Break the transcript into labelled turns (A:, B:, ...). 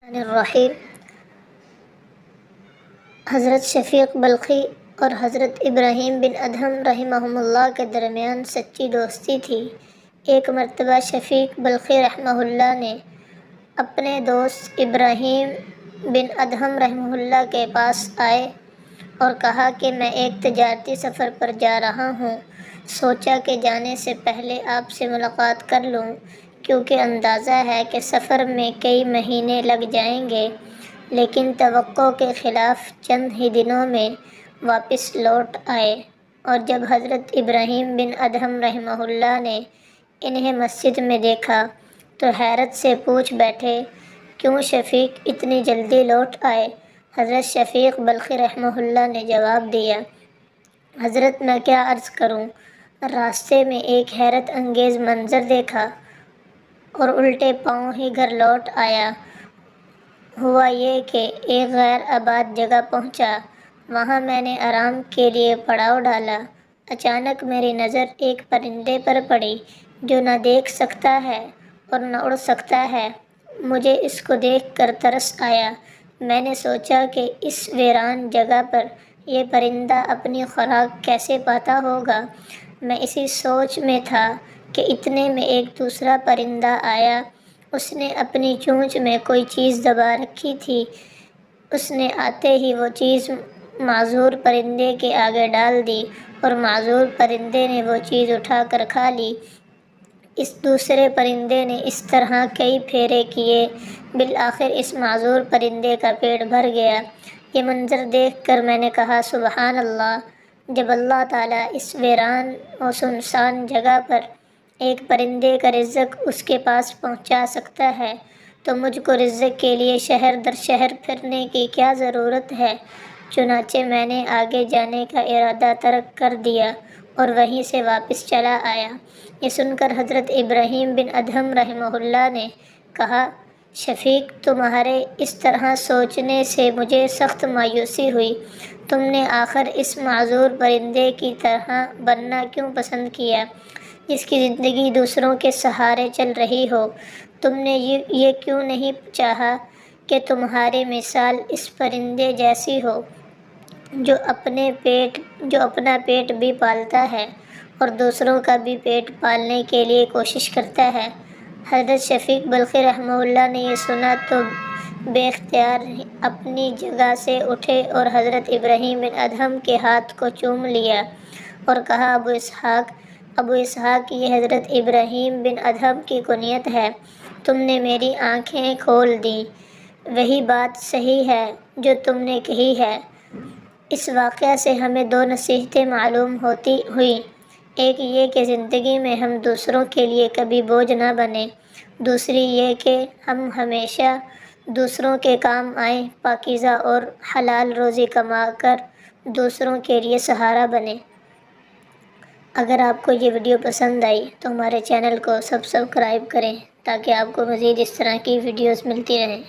A: الرحیم۔ حضرت شفیق بلخی اور حضرت ابراہیم بن ادہم رحمہم اللہ کے درمیان سچی دوستی تھی۔ ایک مرتبہ شفیق بلخی رحمہ اللہ نے اپنے دوست ابراہیم بن ادہم رحمہ اللہ کے پاس آئے اور کہا کہ میں ایک تجارتی سفر پر جا رہا ہوں، سوچا کہ جانے سے پہلے آپ سے ملاقات کر لوں، کیونکہ اندازہ ہے کہ سفر میں کئی مہینے لگ جائیں گے، لیکن توقع کے خلاف چند ہی دنوں میں واپس لوٹ آئے۔ اور جب حضرت ابراہیم بن ادہم رحمہ اللہ نے انہیں مسجد میں دیکھا تو حیرت سے پوچھ بیٹھے، کیوں شفیق اتنی جلدی لوٹ آئے؟ حضرت شفیق بلخی رحمہ اللہ نے جواب دیا، حضرت میں کیا عرض کروں، راستے میں ایک حیرت انگیز منظر دیکھا اور الٹے پاؤں ہی گھر لوٹ آیا۔ ہوا یہ کہ ایک غیر آباد جگہ پہنچا، وہاں میں نے آرام کے لیے پڑاؤ ڈالا۔ اچانک میری نظر ایک پرندے پر پڑی جو نہ دیکھ سکتا ہے اور نہ اڑ سکتا ہے۔ مجھے اس کو دیکھ کر ترس آیا۔ میں نے سوچا کہ اس ویران جگہ پر یہ پرندہ اپنی خوراک کیسے پاتا ہوگا۔ میں اسی سوچ میں تھا کہ اتنے میں ایک دوسرا پرندہ آیا۔ اس نے اپنی چونچ میں کوئی چیز دبا رکھی تھی۔ اس نے آتے ہی وہ چیز معذور پرندے کے آگے ڈال دی اور معذور پرندے نے وہ چیز اٹھا کر کھا لی۔ اس دوسرے پرندے نے اس طرح کئی پھیرے کیے، بالآخر اس معذور پرندے کا پیٹ بھر گیا۔ یہ منظر دیکھ کر میں نے کہا، سبحان اللہ! جب اللہ تعالیٰ اس ویران و سنسان جگہ پر ایک پرندے کا رزق اس کے پاس پہنچا سکتا ہے تو مجھ کو رزق کے لیے شہر در شہر پھرنے کی کیا ضرورت ہے؟ چنانچہ میں نے آگے جانے کا ارادہ ترک کر دیا اور وہیں سے واپس چلا آیا۔ یہ سن کر حضرت ابراہیم بن ادہم رحمہ اللہ نے کہا، شفیق، تمہارے اس طرح سوچنے سے مجھے سخت مایوسی ہوئی۔ تم نے آخر اس معذور پرندے کی طرح بننا کیوں پسند کیا، جس کی زندگی دوسروں کے سہارے چل رہی ہو؟ تم نے یہ کیوں نہیں چاہا کہ تمہاری مثال اس پرندے جیسی ہو جو اپنا پیٹ بھی پالتا ہے اور دوسروں کا بھی پیٹ پالنے کے لیے کوشش کرتا ہے؟ حضرت شفیق بلخی رحمہ اللہ نے یہ سنا تو بے اختیار اپنی جگہ سے اٹھے اور حضرت ابراہیم بن ادہم کے ہاتھ کو چوم لیا اور کہا، ابو اسحاق، یہ حضرت ابراہیم بن ادہم کی کنیت ہے۔ تم نے میری آنکھیں کھول دیں۔ وہی بات صحیح ہے جو تم نے کہی ہے۔ اس واقعہ سے ہمیں دو نصیحتیں معلوم ہوئیں۔ ایک یہ کہ زندگی میں ہم دوسروں کے لیے کبھی بوجھ نہ بنیں، دوسری یہ کہ ہم ہمیشہ دوسروں کے کام آئیں، پاکیزہ اور حلال روزی کما کر دوسروں کے لیے سہارا بنیں۔ اگر آپ کو یہ ویڈیو پسند آئی تو ہمارے چینل کو سبسکرائب کریں تاکہ آپ کو مزید اس طرح کی ویڈیوز ملتی رہیں۔